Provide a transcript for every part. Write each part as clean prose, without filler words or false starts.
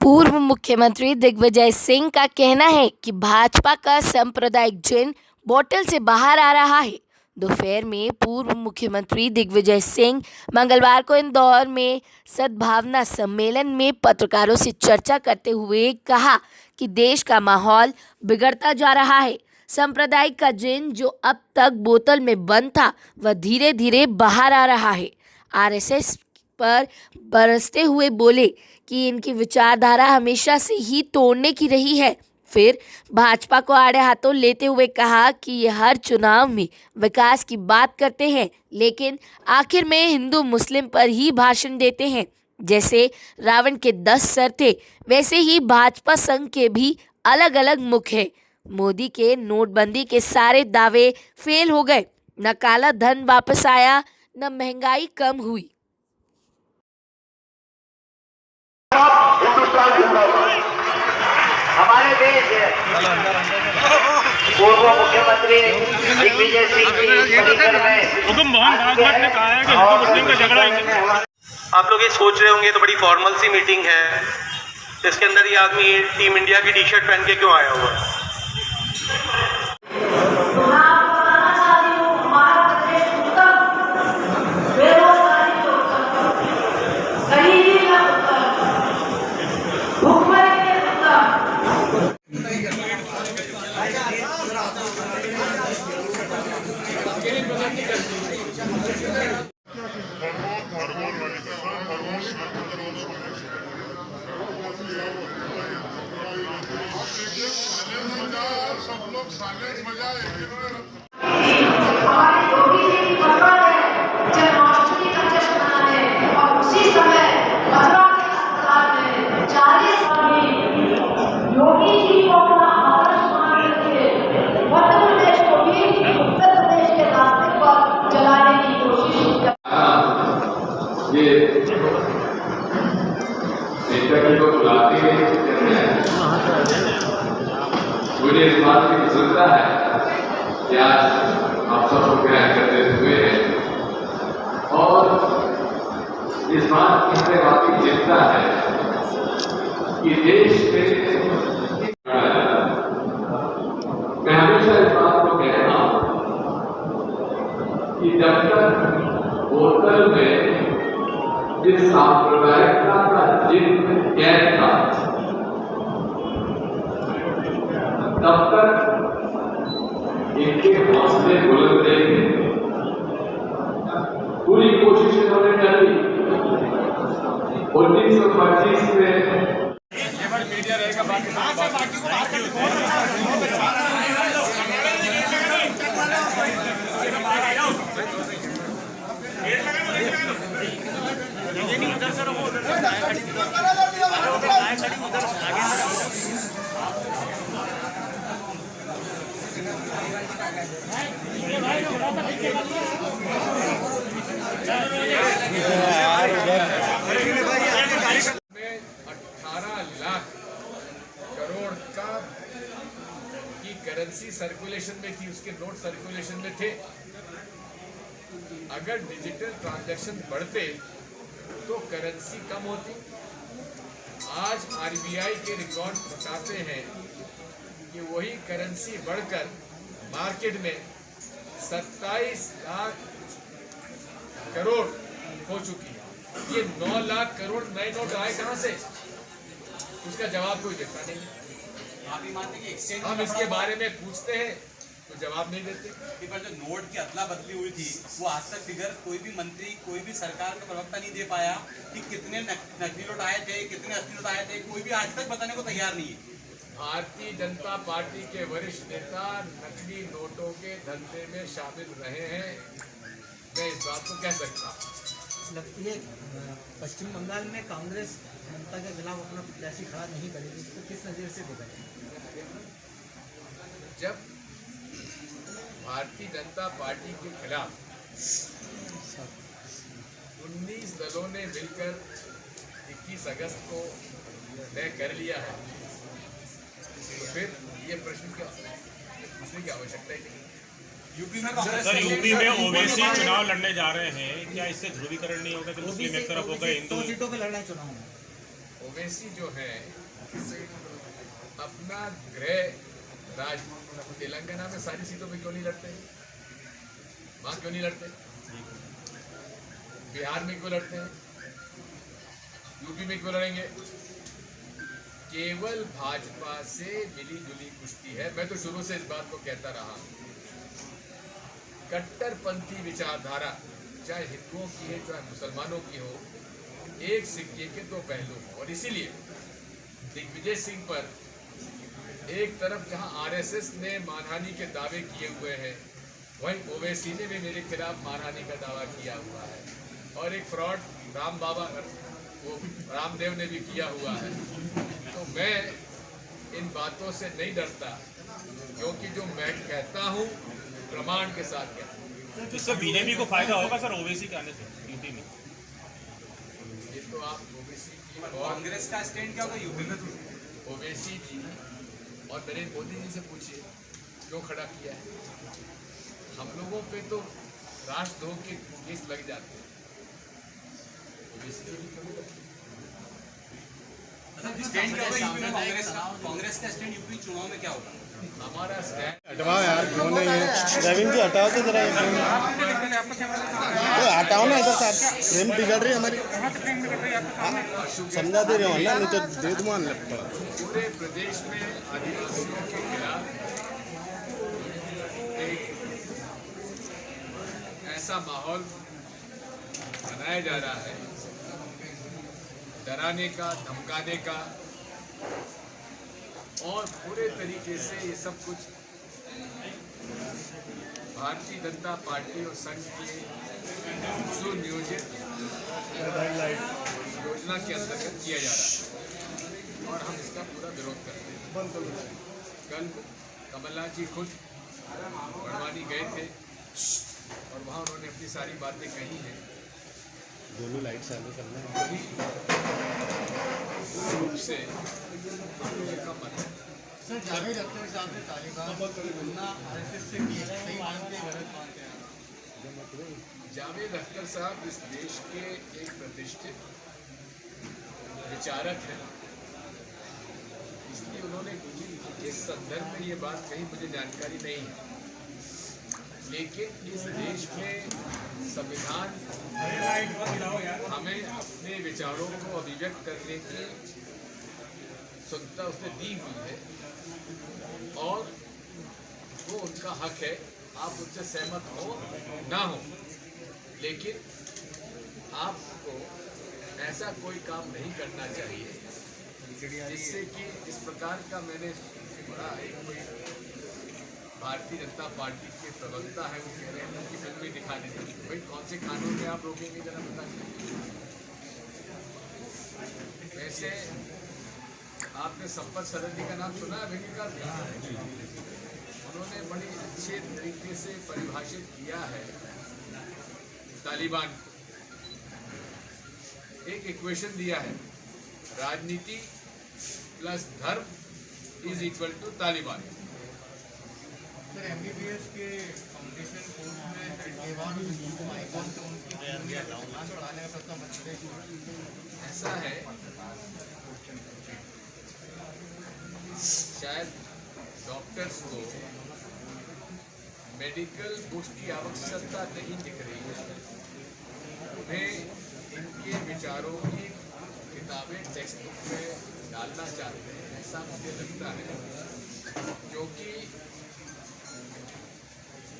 पूर्व मुख्यमंत्री दिग्विजय सिंह का कहना है कि भाजपा का सांप्रदायिक जिन बोतल से बाहर आ रहा है। दोपहर में पूर्व मुख्यमंत्री दिग्विजय सिंह मंगलवार को इंदौर में सद्भावना सम्मेलन में पत्रकारों से चर्चा करते हुए कहा कि देश का माहौल बिगड़ता जा रहा है। सांप्रदायिक का जिन जो अब तक बोतल में बंद था वह धीरे धीरे बाहर आ रहा है। आरएसएस पर बरसते हुए बोले कि इनकी विचारधारा हमेशा से ही तोड़ने की रही है। फिर भाजपा को आड़े हाथों लेते हुए कहा कि ये हर चुनाव में विकास की बात करते हैं, लेकिन आखिर में हिंदू मुस्लिम पर ही भाषण देते हैं। जैसे रावण के 10 सर थे, वैसे ही भाजपा संघ के भी अलग अलग मुख है। मोदी के नोटबंदी के सारे दावे फेल हो गए। न काला धन वापस आया, न महंगाई कम हुई। हिंदुस्तान जिंदाबाद। हमारे देश पूर्व मुख्यमंत्री दिग्विजय सिंह की परिकर में मोहन भागवत ने कहा है कि हिंदू मुस्लिम का झगड़ा है। आप लोग ये सोच रहे होंगे तो बड़ी फॉर्मल सी मीटिंग है, इसके अंदर ये आदमी टीम इंडिया की टी शर्ट पहन के क्यों आया हुआ है? सब लोग साइलेंस बजाए। जन्माष्टमी का जश्न मनाने और उसी समय मथुरा के अस्पताल में 40 योगी जी को अपना आदर्श मान करके मध्य प्रदेश को भी उत्तर प्रदेश के रास्ते पर चलाने की कोशिश ये नेता को बुलाते हैं। मुझे इस बात की प्रसन्नता है कि आज आप सबको ग्रहण करते हुए और इस बात की हमें वाकई चिंता है कि देश में मैं हमेशा इस बात को कहता हूं कि जब तक बोतल में इस सांप्रदायिकता का जिन कैद था तब तक इनके हौसले बुलंद रहेंगे। पूरी कोशिश इन्होंने करी 1925 में मीडिया रहेगा में 18 लाख करोड़ का की करेंसी सर्कुलेशन में थी, उसके नोट सर्कुलेशन में थे। अगर डिजिटल ट्रांजैक्शन बढ़ते तो करेंसी कम होती। आज आरबीआई के रिकॉर्ड बताते हैं कि वही करेंसी बढ़कर मार्केट में 27 लाख करोड़ हो चुकी है। ये 9 लाख करोड़ नए नोट आए कहां से? उसका जवाब कोई देता नहीं। आप ही मानते कि एक्सचेंज हम इसके बारे में पूछते हैं तो जवाब नहीं देते। पर जो नोट की अदला बदली हुई थी वो आज तक फिगर कोई भी मंत्री, कोई भी सरकार का प्रवक्ता नहीं दे पाया कि कितने नकली नोट आए थे, कितने असली नोट आए थे। कोई भी आज तक बताने को तैयार नहीं है। भारतीय जनता पार्टी के वरिष्ठ नेता नकली नोटों के धंधे में शामिल रहे हैं, मैं इस बात को कह सकता हूँ। लगती है पश्चिम बंगाल में कांग्रेस जनता के खिलाफ अपना प्रत्याशी खड़ा नहीं करेगी, इसको किस नज़र से देखा जाए? जब भारतीय जनता पार्टी के खिलाफ 19 दलों ने मिलकर 21 अगस्त को तय कर लिया है, तो फिर ये प्रश्न क्या पूछने की आवश्यकता है? यूपी में ओवैसी चुनाव लड़ने जा रहे हैं, क्या इससे ध्रुवीकरण नहीं होगा कि मुस्लिम एक तरफ हो गए, हिंदू 100 सीटों पे लड़ना है चुनाव में? ओवैसी जो है अपना गृह राज्य तेलंगाना में सारी सीटों पे क्यों नहीं लड़ते? वहाँ क्यों नहीं लड़ते? बिहार में क्यों लड़ते हैं? यूपी में क्यों लड़ेंगे? केवल भाजपा से मिली जुली कुश्ती है। मैं तो शुरू से इस बात को कहता रहा हूं, कट्टरपंथी विचारधारा चाहे हिंदुओं की है चाहे मुसलमानों की हो, एक सिक्के के दो पहलू। और इसीलिए दिग्विजय सिंह पर एक तरफ जहां आरएसएस ने मानहानि के दावे किए हुए हैं, वहीं ओवैसी ने भी मेरे खिलाफ मानहानि का दावा किया हुआ है। और एक फ्रॉड रामदेव ने भी किया हुआ है। तो मैं इन बातों से नहीं डरता, क्योंकि जो मैं कहता हूं प्रमाण के साथ कहता हूं। इससे बीजेपी को फायदा होगा सर ओवैसी के आने से यूपी में? ये तो आप ओवैसी की और कांग्रेस का स्टैंड क्या होगा यूपी में? ओवैसी जी और नरेंद्र मोदी जी से पूछिए क्यों खड़ा किया है। हम लोगों पे तो राष्ट्रद्रोह के केस लग जाते हैं, ओवैसी भी क्यों नहीं लगते? स्टैंड क्या होगा यूपी में कांग्रेस का? कांग्रेस का स्टैंड यूपी चुनाव में क्या होगा? हमारा स्टैंड हटवाओ यार, क्यों नहीं है? रविंद्र जी हटाओ तो जरा हटाओ ना इधर से, फ्रेम बिगड़ रही है हमारी। समझा दे रहे हो ना, नहीं तो दे दूँ लगता। पूरे प्रदेश में आदिवासियों के खिलाफ एक ऐसा माहौल बनाया जा रहा है, डराने का, धमकाने का, और पूरे तरीके से ये सब कुछ भारतीय जनता पार्टी और संघ की सुनियोजित योजना के अंतर्गत किया जा रहा है, और हम इसका पूरा विरोध करते हैं। कल कमलनाथ जी खुद बड़वानी गए थे और वहाँ उन्होंने अपनी सारी बातें कही हैं। दोनों लाइट चालू करना है। रूप से कम सर, जावेद अख्तर साहब ने तालिबान की तुलना आरएसएस से की है, सही मानते हैं गलत मानते हैं? जावेद अख्तर साहब इस देश के एक प्रतिष्ठित विचारक हैं, इसलिए उन्होंने किस संदर्भ में ये बात कही मुझे जानकारी नहीं है, लेकिन इस देश में संविधान हमें अपने विचारों को अभिव्यक्त करने की स्वतंत्रता उसने दी हुई है, और वो उनका हक है। आप उनसे सहमत हो ना हो, लेकिन आपको ऐसा कोई काम नहीं करना चाहिए जिससे कि इस प्रकार का, मैंने बड़ा एक कोई भारतीय जनता पार्टी के प्रवक्ता है, वो कह रहे हैं कि फिल्म में दिखा देते हैं। भाई कौन से कानून में आप रोकेंगे, जरा बताइए। वैसे आपने संपत सरन जी का नाम सुना है? उन्होंने बड़ी अच्छे तरीके से परिभाषित किया है तालिबान। एक इक्वेशन दिया है, राजनीति प्लस धर्म is equal to Taliban. Sir, MBBS के कॉम्पिटिशन कोर्स में तालिबान आइकॉन से उनकी बढ़ाने का प्रस्ताव बन ऐसा है, शायद डॉक्टर्स को मेडिकल बुक्स की आवश्यकता नहीं दिख रही है, उन्हें इनके विचारों की किताबें टेक्स्ट बुक में डालना चाहते हैं, ऐसा मुझे लगता है। क्योंकि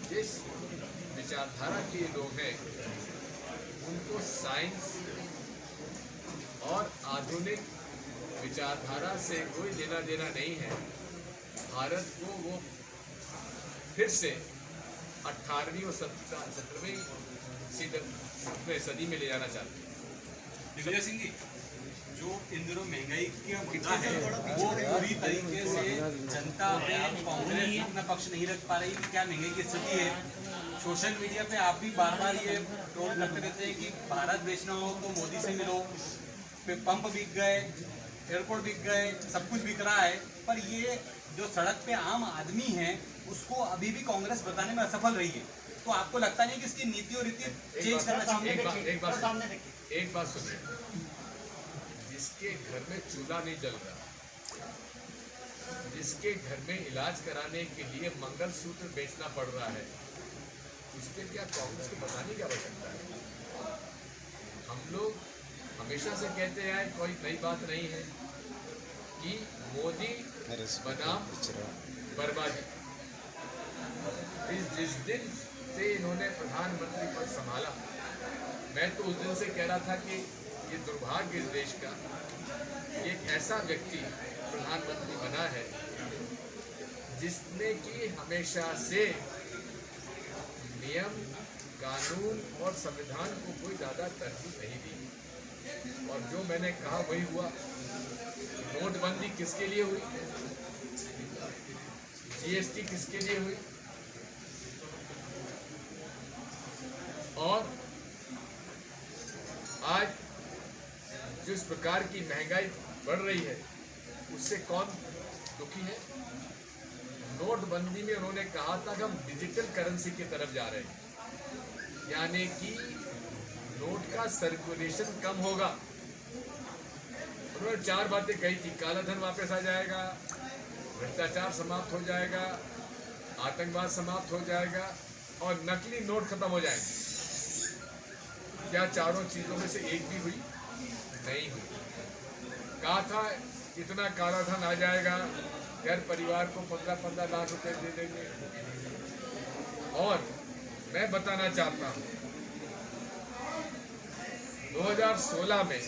जिस विचारधारा के लोग हैं उनको साइंस और आधुनिक विचारधारा से कोई लेना देना नहीं है। भारत को वो फिर से 18वीं और 17वीं सदी में ले जाना चाहते हैं। दिग्विजय सिंह जी, जो इन दिनों महंगाई का मुद्दा है वो पूरी तरीके से जनता में कांग्रेस अपना पक्ष नहीं रख पा रही। क्या महंगाई की स्थिति है? सोशल मीडिया पे आप भी बार बार ये ट्रोल करते रहते हैं कि भारत बेचना हो तो मोदी से मिलो, पंप बिक गए, एयरपोर्ट बिक गए, सब कुछ बिक रहा है, पर ये जो सड़क पे आम आदमी है उसको अभी भी कांग्रेस बताने में असफल रही है। तो आपको लगता नहीं कि इसकी नीति और रीति चेंज करना चाहिए? एक बात सुनिए, जिसके जिसके घर में चूल्हा नहीं जल रहा, जिसके घर में इलाज कराने के लिए मंगलसूत्र बेचना पड़ रहा है, उसके क्या कांग्रेस को बताने की आवश्यकता है? हम लोग हमेशा से कहते आए, कोई नई बात नहीं है कि मोदी बनाम बर्बादी। जिस दिन से इन्होंने प्रधानमंत्री पद संभाला, मैं तो उस दिन से कह रहा था कि ये दुर्भाग्य इस देश का, एक ऐसा व्यक्ति प्रधानमंत्री बना है जिसने कि हमेशा से नियम, कानून और संविधान को कोई ज़्यादा तरजीह नहीं दी। और जो मैंने कहा वही हुआ। नोटबंदी किसके लिए हुई? जीएसटी किसके लिए हुई? और आज जिस प्रकार की महंगाई बढ़ रही है, उससे कौन दुखी है? नोटबंदी में उन्होंने कहा था कि हम डिजिटल करेंसी की तरफ जा रहे हैं, यानी कि नोट का सर्कुलेशन कम होगा। उन्होंने 4 बातें कही थी। काला धन वापस आ जाएगा, भ्रष्टाचार समाप्त हो जाएगा, आतंकवाद समाप्त हो जाएगा और नकली नोट खत्म हो जाएंगे। क्या चारों चीजों में से एक भी हुई? नहीं हुई। कहा था इतना काला धन आ जाएगा, हर परिवार को 15-15 लाख रुपए दे देंगे। और मैं बताना चाहता हूं 2016 में